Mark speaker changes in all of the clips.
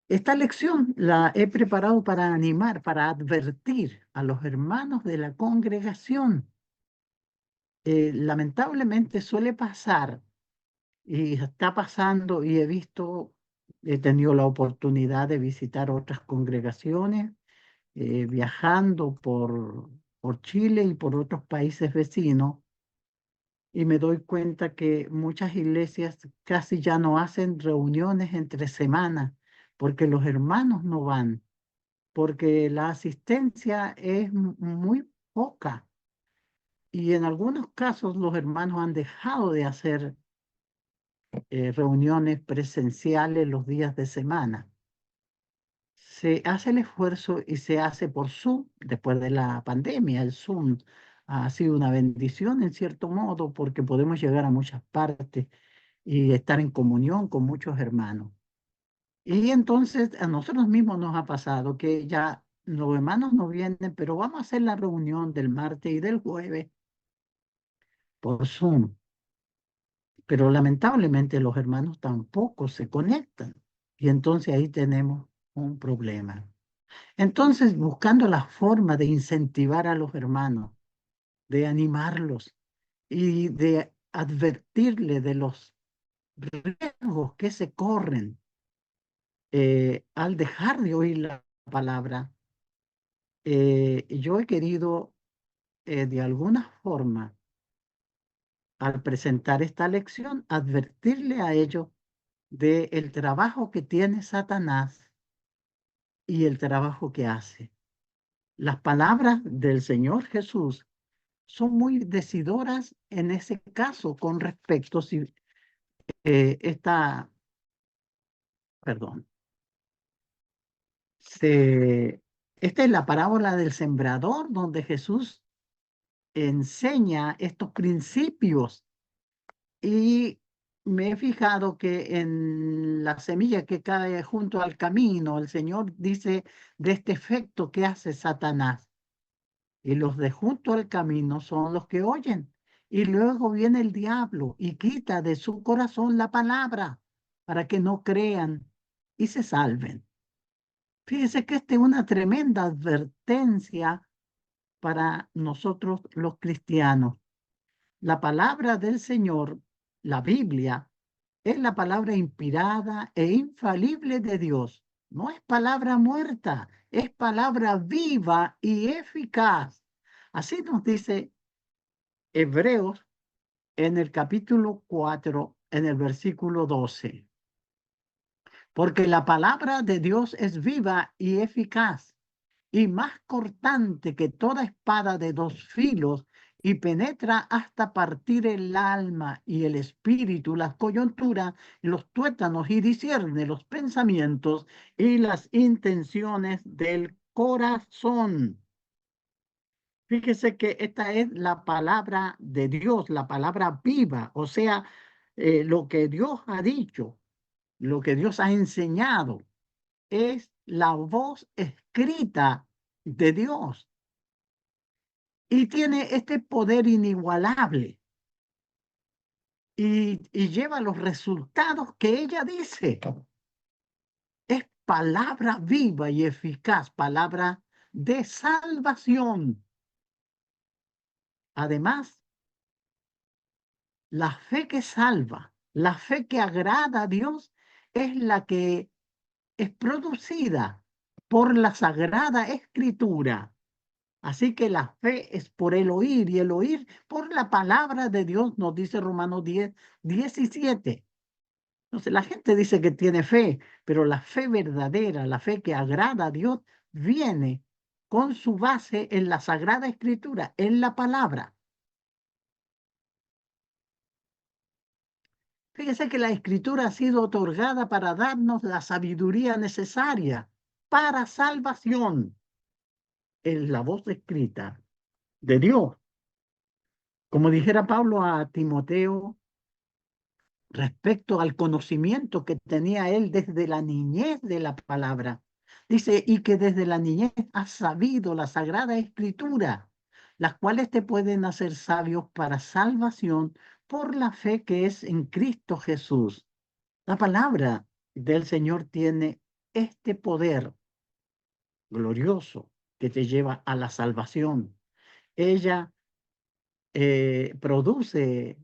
Speaker 1: Esta lección la he preparado para animar, para advertir a los hermanos de la congregación. Lamentablemente suele pasar y está pasando y he tenido la oportunidad de visitar otras congregaciones, viajando por Chile y por otros países vecinos, y me doy cuenta que muchas iglesias casi ya no hacen reuniones entre semanas porque los hermanos no van, porque la asistencia es muy poca y en algunos casos los hermanos han dejado de hacer reuniones presenciales los días de semana. Se hace el esfuerzo y se hace por Zoom después de la pandemia. El Zoom ha sido una bendición en cierto modo porque podemos llegar a muchas partes y estar en comunión con muchos hermanos. Y entonces a nosotros mismos nos ha pasado que ya los hermanos no vienen, pero vamos a hacer la reunión del martes y del jueves por Zoom. Pero lamentablemente los hermanos tampoco se conectan. Y entonces ahí tenemos un problema. Entonces, buscando la forma de incentivar a los hermanos, de animarlos y de advertirles de los riesgos que se corren al dejar de oír la palabra, yo he querido de alguna forma, al presentar esta lección, advertirle a ellos del trabajo que tiene Satanás y el trabajo que hace. Las palabras del Señor Jesús son muy decidoras en ese caso con respecto si esta, perdón, se, esta es la parábola del sembrador donde Jesús enseña estos principios y me he fijado que en la semilla que cae junto al camino, el Señor dice de este efecto que hace Satanás. Y los de junto al camino son los que oyen. Y luego viene el diablo y quita de su corazón la palabra para que no crean y se salven. Fíjese que esta es una tremenda advertencia para nosotros los cristianos. La palabra del Señor, la Biblia, es la palabra inspirada e infalible de Dios. No es palabra muerta, es palabra viva y eficaz. Así nos dice Hebreos en el capítulo 4, en el versículo 12. Porque la palabra de Dios es viva y eficaz y más cortante que toda espada de dos filos y penetra hasta partir el alma y el espíritu, las coyunturas, los tuétanos y discierne los pensamientos y las intenciones del corazón. Fíjese que esta es la palabra de Dios, la palabra viva, o sea, lo que Dios ha dicho, lo que Dios ha enseñado, es la voz escrita de Dios y tiene este poder inigualable y lleva los resultados que ella dice. Es palabra viva y eficaz, palabra de salvación. Además, la fe que salva, la fe que agrada a Dios, es la que es producida por la Sagrada Escritura. Así que la fe es por el oír y el oír por la palabra de Dios, nos dice Romanos 10:17. Entonces la gente dice que tiene fe, pero la fe verdadera, la fe que agrada a Dios, viene con su base en la Sagrada Escritura, en la palabra. Fíjese que la Escritura ha sido otorgada para darnos la sabiduría necesaria para salvación. Es la voz escrita de Dios. Como dijera Pablo a Timoteo, respecto al conocimiento que tenía él desde la niñez de la palabra. Dice, y que desde la niñez has sabido la Sagrada Escritura, las cuales te pueden hacer sabios para salvación por la fe que es en Cristo Jesús. La palabra del Señor tiene este poder glorioso que te lleva a la salvación. Ella produce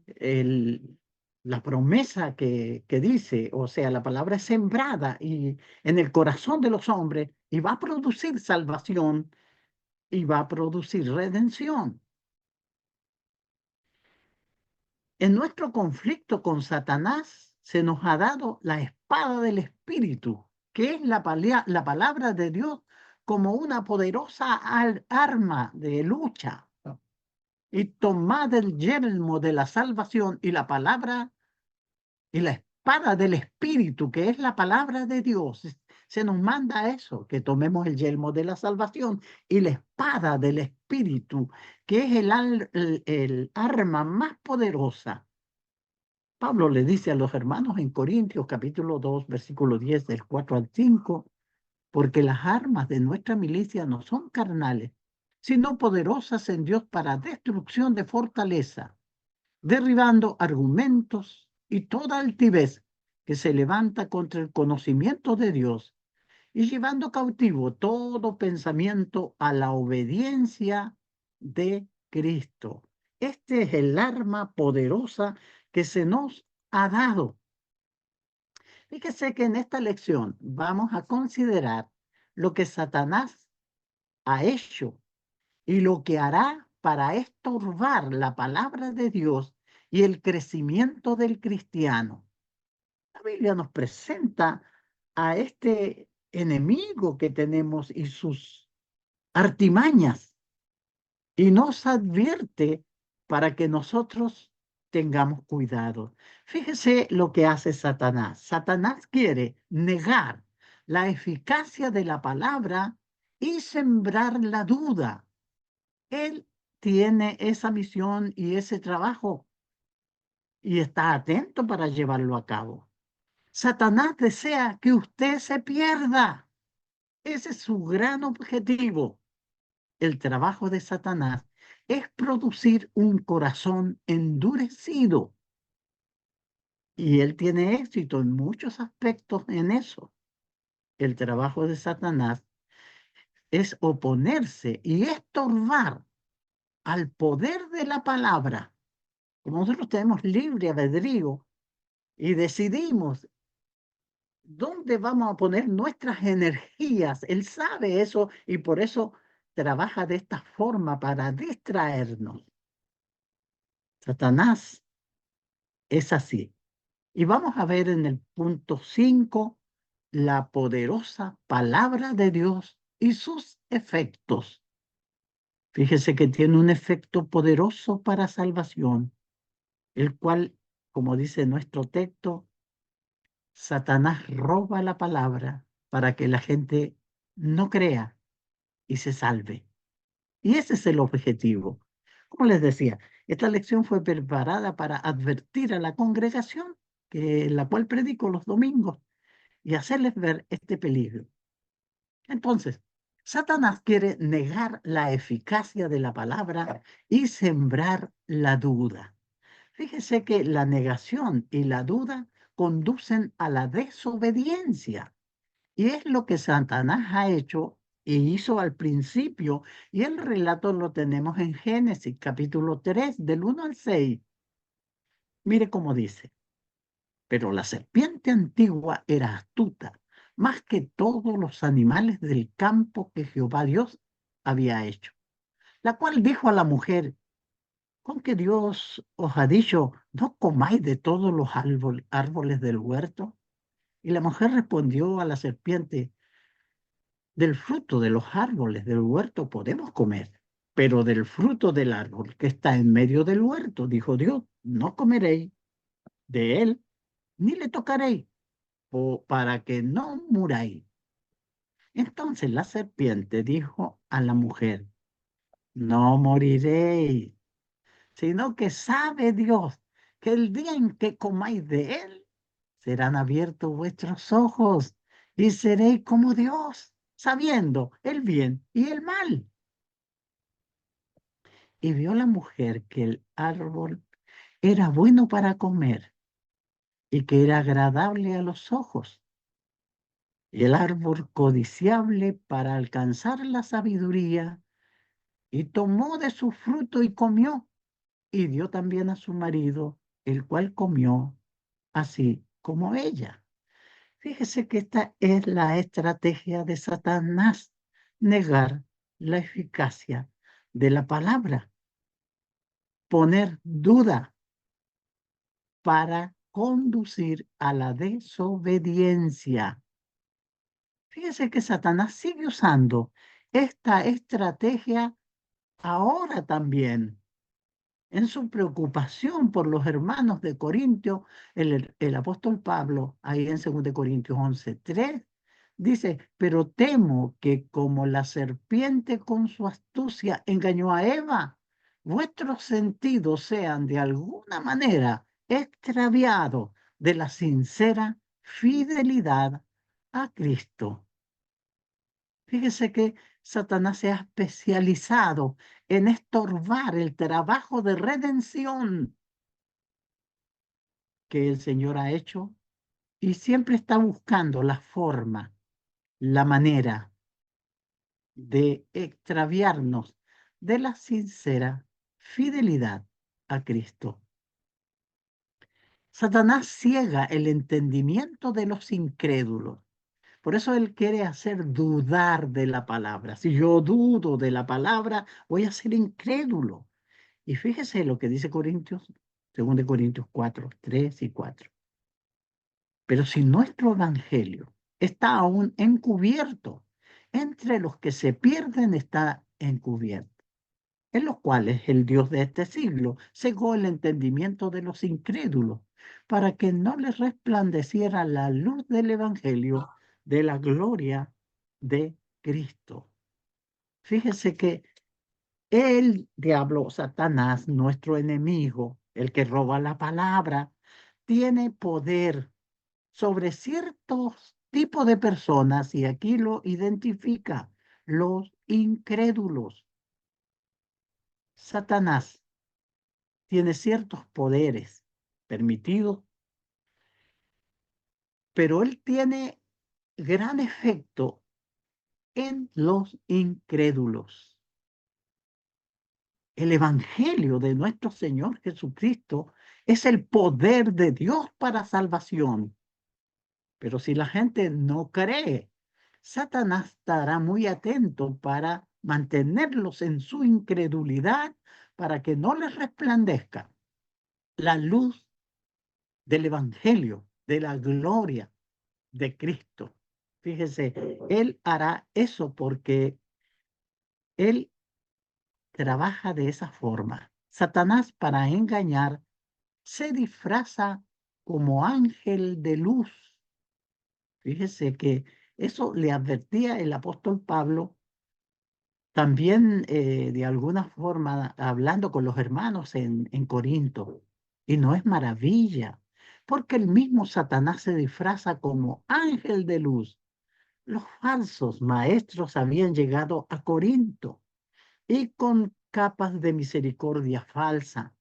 Speaker 1: la promesa que dice, o sea, la palabra es sembrada y en el corazón de los hombres y va a producir salvación y va a producir redención. En nuestro conflicto con Satanás se nos ha dado la espada del Espíritu, que es la palabra de Dios como una poderosa arma de lucha. Y tomad el yelmo de la salvación y la palabra y la espada del Espíritu, que es la palabra de Dios. Se nos manda eso, que tomemos el yelmo de la salvación y la espada del Espíritu, que es el arma más poderosa. Pablo le dice a los hermanos en Corintios capítulo 2, versículo 10 del 4 al 5, porque las armas de nuestra milicia no son carnales, sino poderosas en Dios para destrucción de fortaleza, derribando argumentos y toda altivez que se levanta contra el conocimiento de Dios y llevando cautivo todo pensamiento a la obediencia de Cristo. Este es el arma poderosa que se nos ha dado. Fíjese que en esta lección vamos a considerar lo que Satanás ha hecho y lo que hará para estorbar la palabra de Dios y el crecimiento del cristiano. La Biblia nos presenta a este enemigo que tenemos y sus artimañas y nos advierte para que nosotros tengamos cuidado. Fíjese lo que hace Satanás. Satanás quiere negar la eficacia de la palabra y sembrar la duda. Él tiene esa misión y ese trabajo y está atento para llevarlo a cabo. Satanás desea que usted se pierda. Ese es su gran objetivo. El trabajo de Satanás es producir un corazón endurecido. Y él tiene éxito en muchos aspectos en eso. El trabajo de Satanás es oponerse y estorbar al poder de la palabra. Como nosotros tenemos libre albedrío y decidimos dónde vamos a poner nuestras energías, él sabe eso y por eso trabaja de esta forma para distraernos. Satanás es así. Y vamos a ver en el punto 5 la poderosa palabra de Dios y sus efectos. Fíjese que tiene un efecto poderoso para salvación, el cual, como dice nuestro texto, Satanás roba la palabra para que la gente no crea y se salve. Y ese es el objetivo. Como les decía, esta lección fue preparada para advertir a la congregación, la cual predico los domingos, y hacerles ver este peligro. Entonces, Satanás quiere negar la eficacia de la palabra y sembrar la duda. Fíjese que la negación y la duda conducen a la desobediencia. Y es lo que Satanás ha hecho e hizo al principio. Y el relato lo tenemos en Génesis capítulo 3, del 1 al 6. Mire cómo dice. Pero la serpiente antigua era astuta, más que todos los animales del campo que Jehová Dios había hecho, la cual dijo a la mujer, con que Dios os ha dicho, no comáis de todos los árboles del huerto. Y la mujer respondió a la serpiente, del fruto de los árboles del huerto podemos comer, pero del fruto del árbol que está en medio del huerto, dijo Dios, no comeréis de él, ni le tocaréis, para que no muráis. Entonces la serpiente dijo a la mujer, no moriréis, sino que sabe Dios que el día en que comáis de él, serán abiertos vuestros ojos y seréis como Dios, sabiendo el bien y el mal. Y vio la mujer que el árbol era bueno para comer y que era agradable a los ojos y el árbol codiciable para alcanzar la sabiduría, y tomó de su fruto y comió, y dio también a su marido, el cual comió así como ella. Fíjese que esta es la estrategia de Satanás, negar la eficacia de la palabra, poner duda para conducir a la desobediencia. Fíjese que Satanás sigue usando esta estrategia ahora también. En su preocupación por los hermanos de Corintio, el apóstol Pablo, ahí en 2 Corintios 11:3, dice, pero temo que como la serpiente con su astucia engañó a Eva, vuestros sentidos sean de alguna manera extraviados de la sincera fidelidad a Cristo. Fíjese que Satanás se ha especializado en estorbar el trabajo de redención que el Señor ha hecho y siempre está buscando la forma, la manera de extraviarnos de la sincera fidelidad a Cristo. Satanás ciega el entendimiento de los incrédulos. Por eso él quiere hacer dudar de la palabra. Si yo dudo de la palabra, voy a ser incrédulo. Y fíjese lo que dice Corintios, 2 Corintios 4:3 y 4. Pero si nuestro evangelio está aún encubierto, entre los que se pierden está encubierto, en los cuales el Dios de este siglo cegó el entendimiento de los incrédulos, para que no les resplandeciera la luz del evangelio de la gloria de Cristo. Fíjese que el diablo, Satanás, nuestro enemigo, el que roba la palabra, tiene poder sobre ciertos tipos de personas, y aquí lo identifica, los incrédulos. Satanás tiene ciertos poderes permitidos, pero él tiene gran efecto en los incrédulos. El Evangelio de nuestro Señor Jesucristo es el poder de Dios para salvación. Pero si la gente no cree, Satanás estará muy atento para mantenerlos en su incredulidad, para que no les resplandezca la luz del Evangelio, de la gloria de Cristo. Fíjese, Él hará eso porque Él trabaja de esa forma. Satanás, para engañar, se disfraza como ángel de luz. Fíjese que eso le advertía el apóstol Pablo también, de alguna forma hablando con los hermanos en Corinto. Y no es maravilla, porque el mismo Satanás se disfraza como ángel de luz. Los falsos maestros habían llegado a Corinto y con capas de misericordia falsa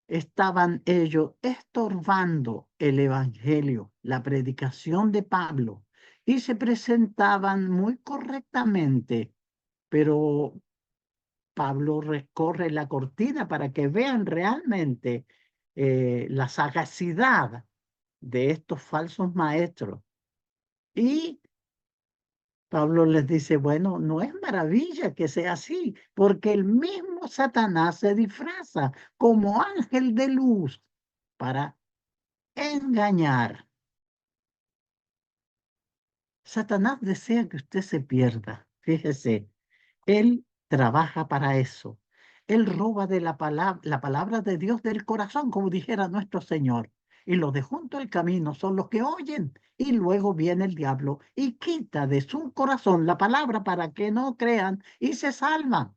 Speaker 1: estaban ellos estorbando el evangelio, la predicación de Pablo, y se presentaban muy correctamente, pero Pablo recorre la cortina para que vean realmente la sagacidad de estos falsos maestros. Y Pablo les dice, bueno, no es maravilla que sea así, porque el mismo Satanás se disfraza como ángel de luz para engañar. Satanás desea que usted se pierda. Fíjese, él trabaja para eso. Él roba de la palabra de Dios del corazón, como dijera nuestro Señor. Y los de junto al camino son los que oyen. Y luego viene el diablo y quita de su corazón la palabra para que no crean y se salvan.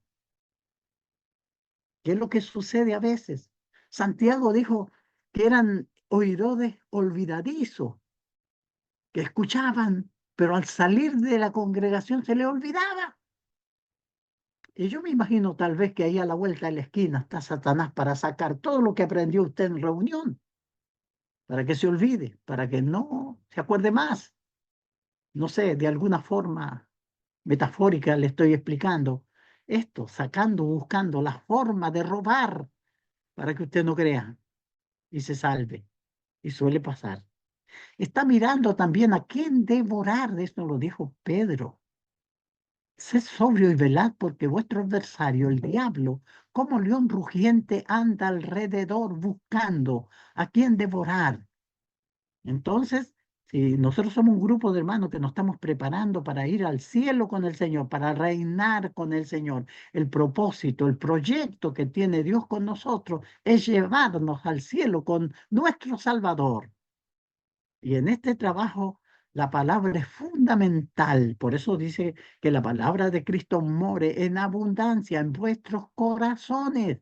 Speaker 1: ¿Qué es lo que sucede a veces? Santiago dijo que eran oidores olvidadizos, que escuchaban, pero al salir de la congregación se le olvidaba. Y yo me imagino tal vez que ahí a la vuelta de la esquina está Satanás para sacar todo lo que aprendió usted en reunión, para que se olvide, para que no se acuerde más. no sé, de alguna forma metafórica le estoy explicando esto, sacando, buscando la forma de robar para que usted no crea y se salve. Y suele pasar. Está mirando también a quién devorar, esto lo dijo Pedro. Sed sobrio y velad porque vuestro adversario, el diablo, como león rugiente, anda alrededor buscando a quién devorar. Entonces, si nosotros somos un grupo de hermanos que nos estamos preparando para ir al cielo con el Señor, para reinar con el Señor, el propósito, el proyecto que tiene Dios con nosotros es llevarnos al cielo con nuestro Salvador. Y en este trabajo la palabra es fundamental. Por eso dice que la palabra de Cristo more en abundancia en vuestros corazones.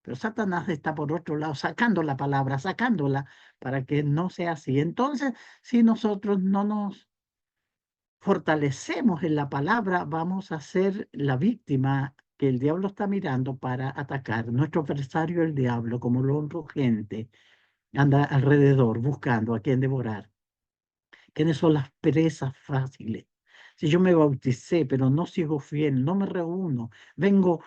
Speaker 1: Pero Satanás está por otro lado sacando la palabra, sacándola para que no sea así. Entonces, si nosotros no nos fortalecemos en la palabra, vamos a ser la víctima que el diablo está mirando para atacar. Nuestro adversario, el diablo, como león rugiente, anda alrededor buscando a quien devorar. ¿Quiénes son las presas fáciles? Si yo me bauticé, pero no sigo fiel, no me reúno, vengo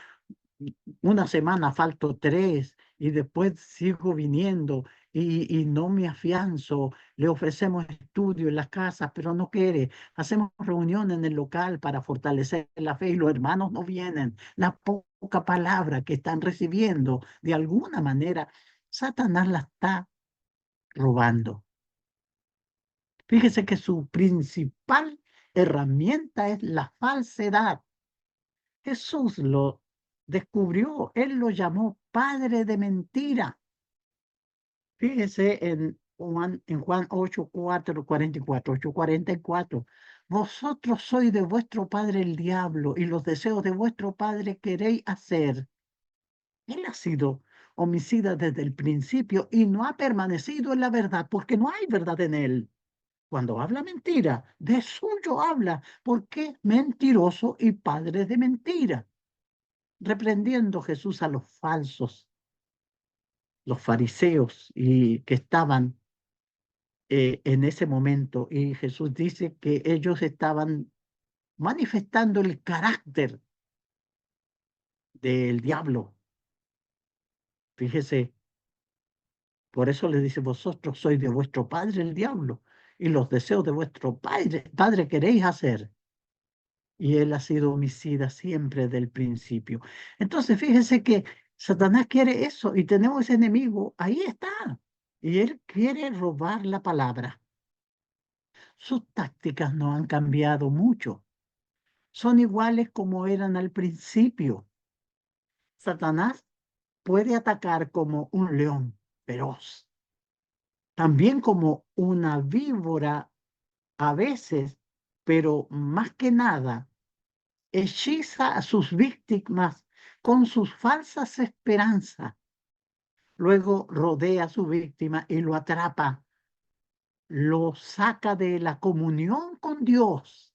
Speaker 1: una semana, falto tres y después sigo viniendo y no me afianzo, le ofrecemos estudio en las casas, pero no quiere, hacemos reunión en el local para fortalecer la fe y los hermanos no vienen, la poca palabra que están recibiendo, de alguna manera, Satanás la está robando. Fíjese que su principal herramienta es la falsedad. Jesús lo descubrió, él lo llamó padre de mentira. Fíjese en Juan 8, 4, 44, 8, 44. Vosotros sois de vuestro padre el diablo y los deseos de vuestro padre queréis hacer. Él ha sido homicida desde el principio y no ha permanecido en la verdad porque no hay verdad en él. Cuando habla mentira, de suyo habla, porque es mentiroso y padre de mentira. Reprendiendo Jesús a los falsos, los fariseos y que estaban en ese momento. Y Jesús dice que ellos estaban manifestando el carácter del diablo. Fíjese, por eso le dice, vosotros sois de vuestro padre el diablo y los deseos de vuestro padre queréis hacer. Y él ha sido homicida siempre del principio. Entonces, fíjese que Satanás quiere eso y tenemos ese enemigo, ahí está. Y él quiere robar la palabra. Sus tácticas no han cambiado mucho. Son iguales como eran al principio. Satanás puede atacar como un león feroz, también como una víbora a veces, pero más que nada hechiza a sus víctimas con sus falsas esperanzas. Luego rodea a su víctima y lo atrapa, lo saca de la comunión con Dios.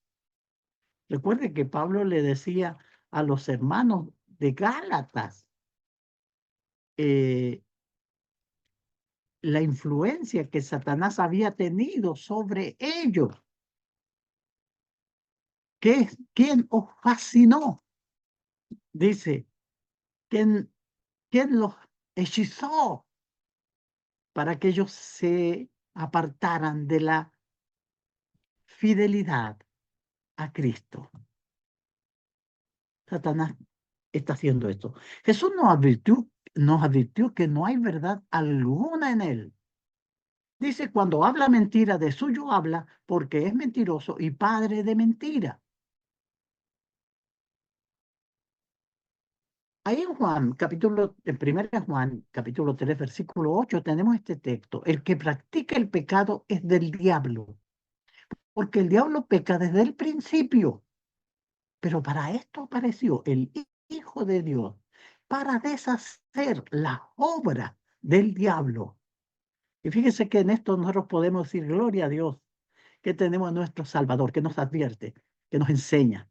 Speaker 1: Recuerde que Pablo le decía a los hermanos de Gálatas eh, la influencia que Satanás había tenido sobre ellos. ¿Quién os fascinó? Dice, ¿quién, quién los hechizó para que ellos se apartaran de la fidelidad a Cristo? Satanás está haciendo esto. Jesús nos advirtió que no hay verdad alguna en él. Dice, cuando habla mentira, de suyo habla porque es mentiroso y padre de mentira. Ahí en Juan, en 1 Juan, capítulo 3, versículo 8, tenemos este texto. El que practica el pecado es del diablo, porque el diablo peca desde el principio. Pero para esto apareció el Hijo de Dios, para deshacer la obra del diablo. Y fíjese que en esto nosotros podemos decir, gloria a Dios, que tenemos a nuestro Salvador, que nos advierte, que nos enseña,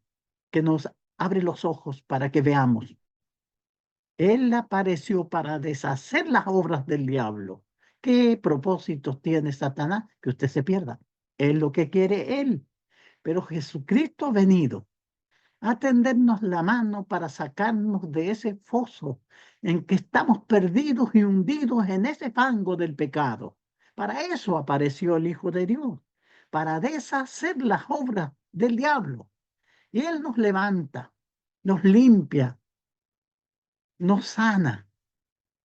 Speaker 1: que nos abre los ojos para que veamos. Él apareció para deshacer las obras del diablo. ¿Qué propósitos tiene Satanás? Que usted se pierda. Es lo que quiere él. pero Jesucristo ha venido a tendernos la mano para sacarnos de ese foso en que estamos perdidos y hundidos en ese fango del pecado. Para eso apareció el Hijo de Dios, para deshacer las obras del diablo. Y Él nos levanta, nos limpia, nos sana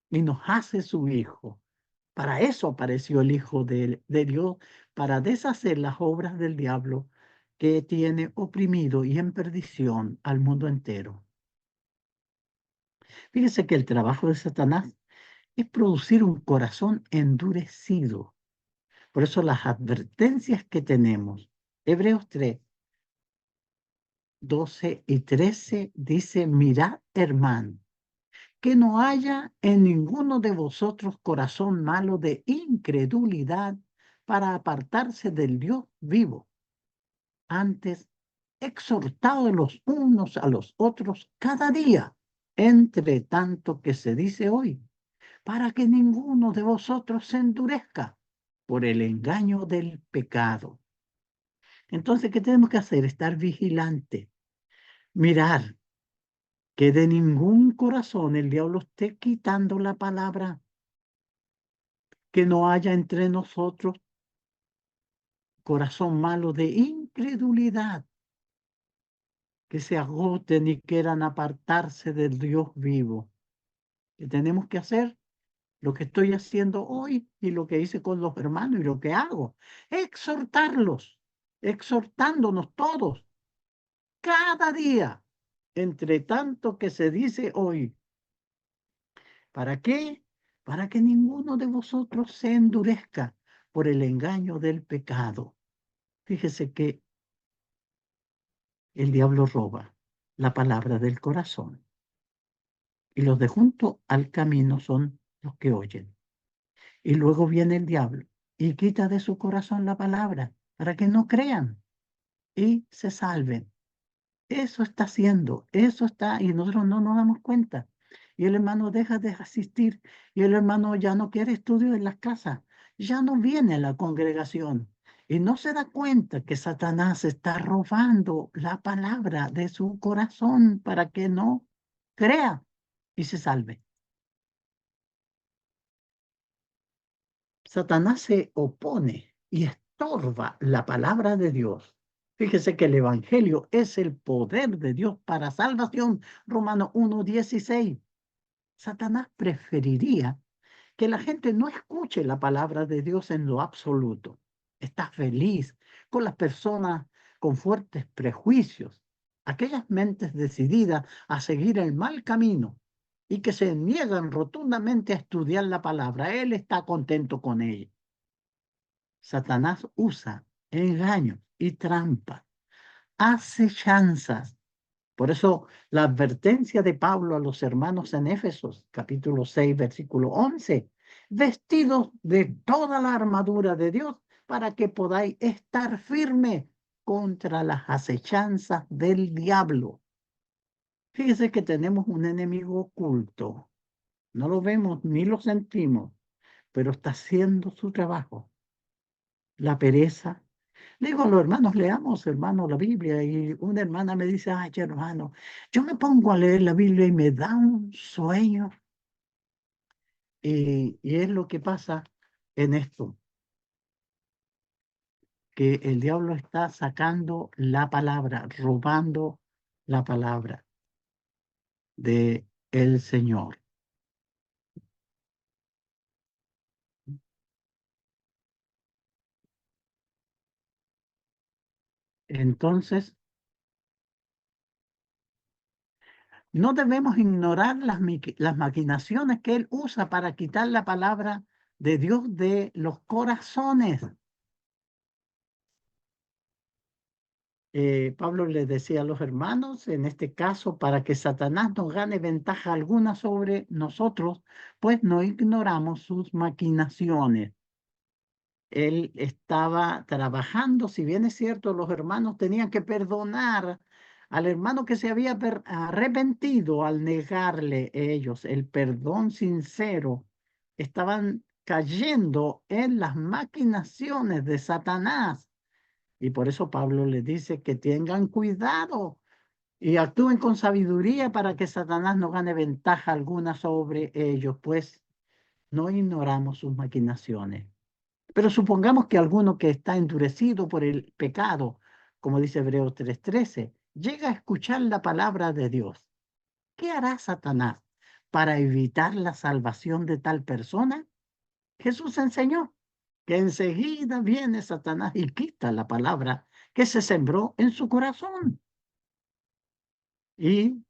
Speaker 1: y nos hace su Hijo. Para eso apareció el Hijo de Dios, para deshacer las obras del diablo que tiene oprimido y en perdición al mundo entero. Fíjese que el trabajo de Satanás es producir un corazón endurecido. Por eso las advertencias que tenemos, Hebreos 3, 12 y 13 dice, mirad, hermano, que no haya en ninguno de vosotros corazón malo de incredulidad para apartarse del Dios vivo. Antes, exhortados los unos a los otros cada día, entre tanto que se dice hoy, para que ninguno de vosotros se endurezca por el engaño del pecado. Entonces, ¿qué tenemos que hacer? Estar vigilante, mirar que de ningún corazón el diablo esté quitando la palabra, que no haya entre nosotros corazón malo de incredulidad, que se agoten y quieran apartarse del Dios vivo. ¿Qué tenemos que hacer? Lo que estoy haciendo hoy y lo que hice con los hermanos y lo que hago, exhortarlos, exhortándonos todos, cada día, entre tanto que se dice hoy. ¿Para qué? Para que ninguno de vosotros se endurezca por el engaño del pecado. Fíjese que el diablo roba la palabra del corazón y los de junto al camino son los que oyen. Y luego viene el diablo y quita de su corazón la palabra para que no crean y se salven. Eso está haciendo, eso está, y nosotros no nos damos cuenta. Y el hermano deja de asistir y el hermano ya no quiere estudio en las casas, ya no viene a la congregación y no se da cuenta que Satanás está robando la palabra de su corazón para que no crea y se salve. Satanás se opone y estorba la palabra de Dios. Fíjese que el Evangelio es el poder de Dios para salvación. Romanos 1:16. Satanás preferiría que la gente no escuche la palabra de Dios en lo absoluto. Está feliz con las personas con fuertes prejuicios, aquellas mentes decididas a seguir el mal camino y que se niegan rotundamente a estudiar la palabra. Él está contento con ella. Satanás usa engaños y trampas, acechanzas. Por eso la advertencia de Pablo a los hermanos en Éfesos, capítulo 6, versículo 11, vestidos de toda la armadura de Dios para que podáis estar firme contra las acechanzas del diablo. Fíjese que tenemos un enemigo oculto. No lo vemos ni lo sentimos, pero está haciendo su trabajo. La pereza. Le digo a los hermanos, leamos, hermano, la Biblia. Y una hermana me dice, ay, hermano, yo me pongo a leer la Biblia y me da un sueño. Y es lo que pasa en esto, que el diablo está sacando la palabra, robando la palabra de el Señor. Entonces, no debemos ignorar las maquinaciones que él usa para quitar la palabra de Dios de los corazones. Pablo le decía a los hermanos, en este caso, para que Satanás no gane ventaja alguna sobre nosotros, pues no ignoramos sus maquinaciones. Él estaba trabajando, si bien es cierto, los hermanos tenían que perdonar al hermano que se había arrepentido al negarle ellos el perdón sincero, estaban cayendo en las maquinaciones de Satanás Y por eso Pablo les dice que tengan cuidado y actúen con sabiduría para que Satanás no gane ventaja alguna sobre ellos, pues no ignoramos sus maquinaciones. Pero supongamos que alguno que está endurecido por el pecado, como dice Hebreos 3:13, llega a escuchar la palabra de Dios. ¿Qué hará Satanás para evitar la salvación de tal persona? Jesús enseñó que enseguida viene Satanás y quita la palabra que se sembró en su corazón. Y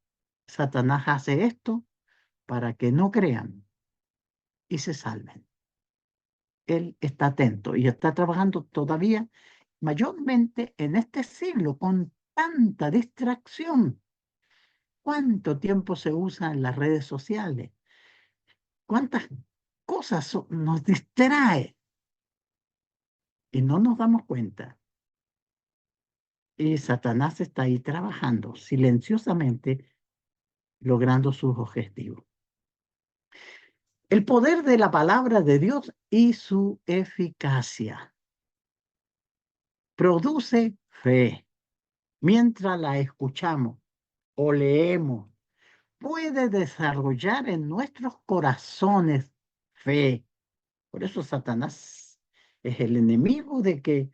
Speaker 1: Satanás hace esto para que no crean y se salven. Él está atento y está trabajando todavía mayormente en este siglo con tanta distracción. ¿Cuánto tiempo se usa en las redes sociales? ¿Cuántas cosas nos distrae y no nos damos cuenta? Y Satanás está ahí trabajando silenciosamente, logrando sus objetivos. El poder de la palabra de Dios y su eficacia produce fe. Mientras la escuchamos o leemos, puede desarrollar en nuestros corazones fe. Por eso Satanás es el enemigo de que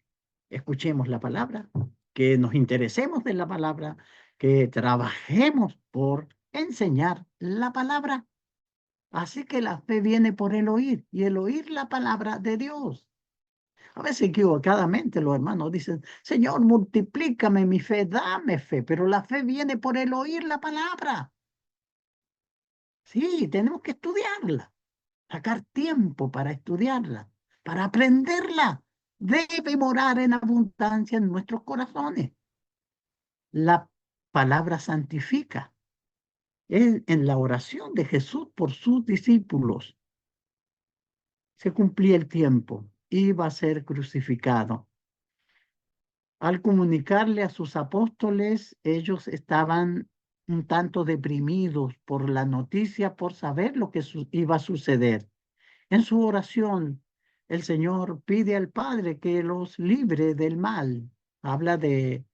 Speaker 1: escuchemos la palabra, que nos interesemos de la palabra, que trabajemos por enseñar la palabra. Así que la fe viene por el oír y el oír la palabra de Dios. A veces equivocadamente los hermanos dicen, Señor, multiplícame mi fe, dame fe, pero la fe viene por el oír la palabra. Sí, tenemos que estudiarla, sacar tiempo para estudiarla, para aprenderla. Debe morar en abundancia en nuestros corazones. La palabra santifica. En la oración de Jesús por sus discípulos se cumplía el tiempo, iba a ser crucificado. Al comunicarle a sus apóstoles, ellos estaban un tanto deprimidos por la noticia, por saber lo que iba a suceder. En su oración, el Señor pide al Padre que los libre del mal. Habla de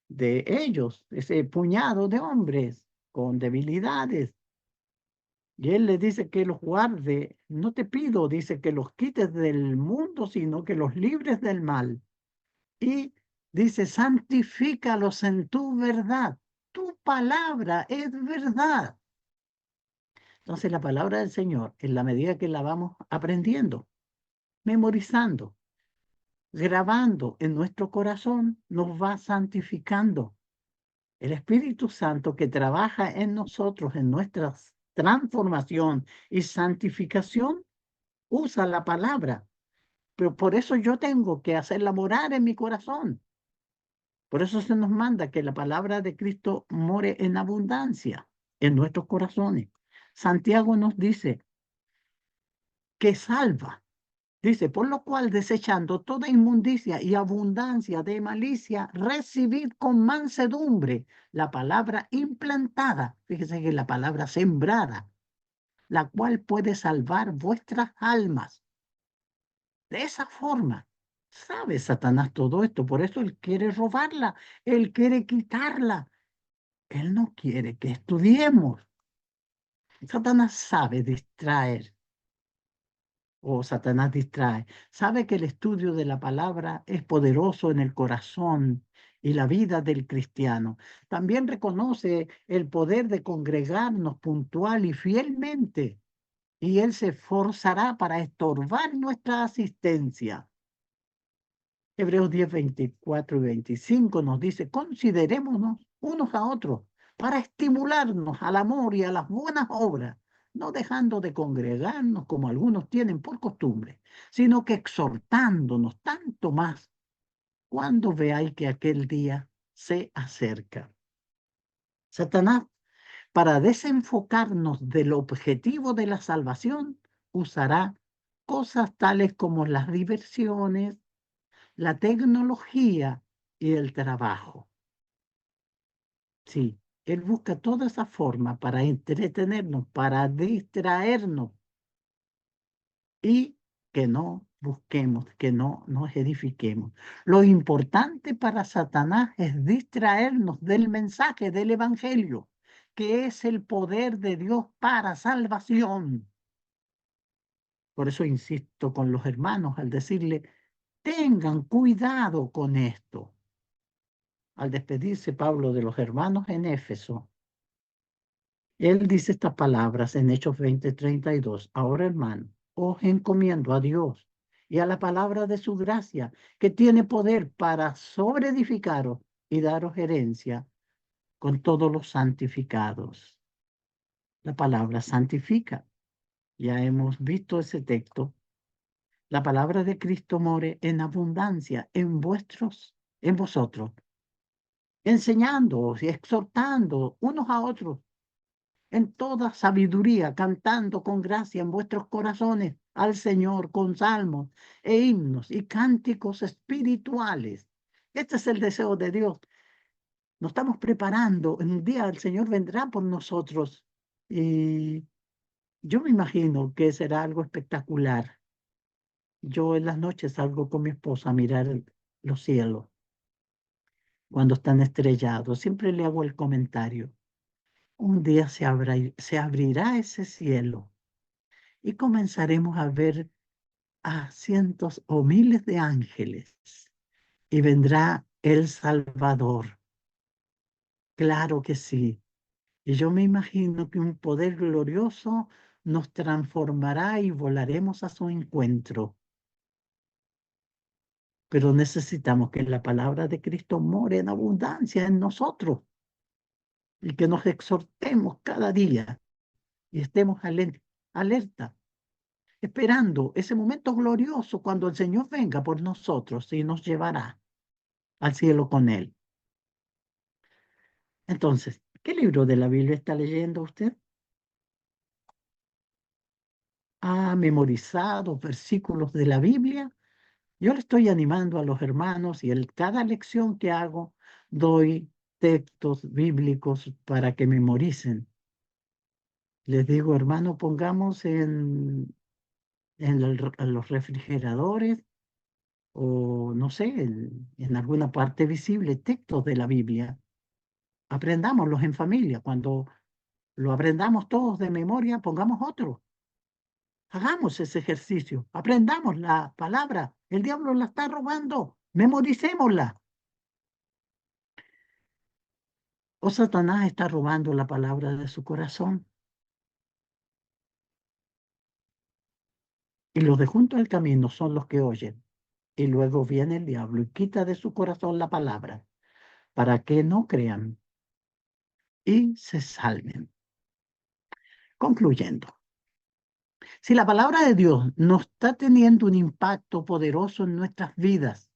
Speaker 1: ellos, ese puñado de hombres con debilidades. Y Él le dice que los guarde. No te pido, dice, que los quites del mundo, sino que los libres del mal. Y dice, santifícalos en tu verdad. Tu palabra es verdad. Entonces la palabra del Señor, en la medida que la vamos aprendiendo, memorizando, grabando en nuestro corazón, nos va santificando. El Espíritu Santo que trabaja en nosotros, en nuestra transformación y santificación, usa la palabra. Pero por eso yo tengo que hacerla morar en mi corazón. Por eso se nos manda que la palabra de Cristo more en abundancia en nuestros corazones. Santiago nos dice que salva. Dice, por lo cual desechando toda inmundicia y abundancia de malicia, recibid con mansedumbre la palabra implantada. Fíjese que la palabra sembrada, la cual puede salvar vuestras almas. De esa forma, sabe Satanás todo esto, por eso él quiere robarla, él quiere quitarla, él no quiere que estudiemos. Satanás sabe distraer, o Satanás distrae, sabe que el estudio de la palabra es poderoso en el corazón y la vida del cristiano. También reconoce el poder de congregarnos puntual y fielmente, y él se esforzará para estorbar nuestra asistencia. Hebreos 10, 24 y 25 nos dice, considerémonos unos a otros para estimularnos al amor y a las buenas obras, no dejando de congregarnos como algunos tienen por costumbre, sino que exhortándonos tanto más cuando veáis que aquel día se acerca. Satanás, para desenfocarnos del objetivo de la salvación, usará cosas tales como las diversiones, la tecnología y el trabajo. Sí, él busca toda esa forma para entretenernos, para distraernos y que no busquemos, que no nos edifiquemos. Lo importante para Satanás es distraernos del mensaje del Evangelio, que es el poder de Dios para salvación. Por eso insisto con los hermanos al decirle, tengan cuidado con esto. Al despedirse Pablo de los hermanos en Éfeso, él dice estas palabras en Hechos 20:32. Ahora, hermano, os encomiendo a Dios y a la palabra de su gracia, que tiene poder para sobreedificaros y daros herencia con todos los santificados. La palabra santifica. Ya hemos visto ese texto. La palabra de Cristo more en abundancia en vosotros, enseñándoos y exhortando unos a otros en toda sabiduría, cantando con gracia en vuestros corazones al Señor con salmos e himnos y cánticos espirituales. Este es el deseo de Dios. Nos estamos preparando. Un día el Señor vendrá por nosotros y yo me imagino que será algo espectacular. Yo en las noches salgo con mi esposa a mirar los cielos cuando están estrellados. Siempre le hago el comentario. Un día se abrirá ese cielo y comenzaremos a ver a cientos o miles de ángeles y vendrá el Salvador. Claro que sí. Y yo me imagino que un poder glorioso nos transformará y volaremos a su encuentro. Pero necesitamos que la palabra de Cristo more en abundancia en nosotros y que nos exhortemos cada día y estemos alerta, esperando ese momento glorioso cuando el Señor venga por nosotros y nos llevará al cielo con Él. Entonces, ¿qué libro de la Biblia está leyendo usted? ¿Ha memorizado versículos de la Biblia? Yo le estoy animando a los hermanos y en cada lección que hago doy textos bíblicos para que memoricen. Les digo, hermano, pongamos en los refrigeradores o no sé, en alguna parte visible textos de la Biblia. Aprendámoslos en familia. Cuando lo aprendamos todos de memoria, pongamos otro. Hagamos ese ejercicio. Aprendamos la palabra. El diablo la está robando. Memoricémosla. O Satanás está robando la palabra de su corazón. Y los de junto al camino son los que oyen. Y luego viene el diablo y quita de su corazón la palabra para que no crean y se salven. Concluyendo, si la palabra de Dios no está teniendo un impacto poderoso en nuestras vidas,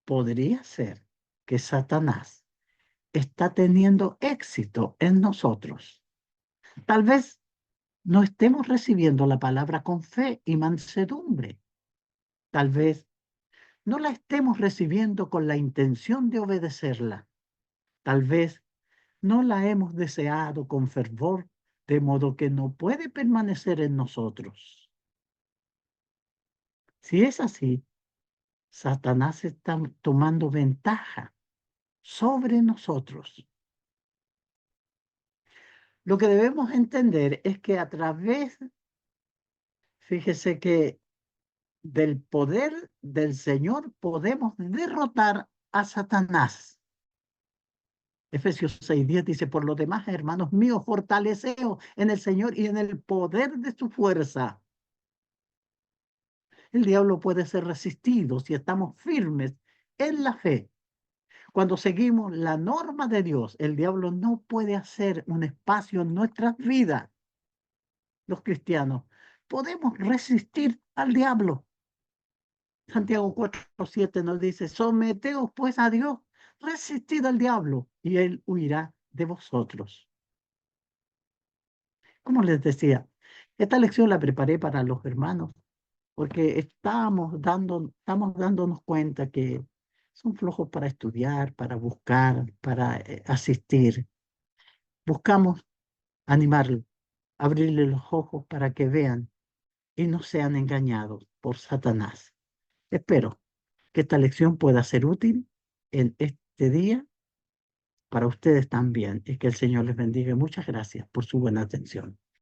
Speaker 1: podría ser que Satanás está teniendo éxito en nosotros. Tal vez no estemos recibiendo la palabra con fe y mansedumbre. Tal vez no la estemos recibiendo con la intención de obedecerla. Tal vez no la hemos deseado con fervor, de modo que no puede permanecer en nosotros. Si es así, Satanás está tomando ventaja sobre nosotros. Lo que debemos entender es que a través, fíjese que del poder del Señor podemos derrotar a Satanás. Efesios 6:10 dice, por lo demás, hermanos míos, fortaleceos en el Señor y en el poder de su fuerza. El diablo puede ser resistido si estamos firmes en la fe. Cuando seguimos la norma de Dios, el diablo no puede hacer un espacio en nuestras vidas. Los cristianos podemos resistir al diablo. Santiago 4:7 nos dice, someteos pues a Dios, resistid al diablo y él huirá de vosotros. Como les decía, esta lección la preparé para los hermanos porque estamos dándonos cuenta que son flojos para estudiar, para buscar, para asistir. Buscamos animarlos, abrirles los ojos para que vean y no sean engañados por Satanás. Espero que esta lección pueda ser útil en este día para ustedes también y que el Señor les bendiga. Muchas gracias por su buena atención.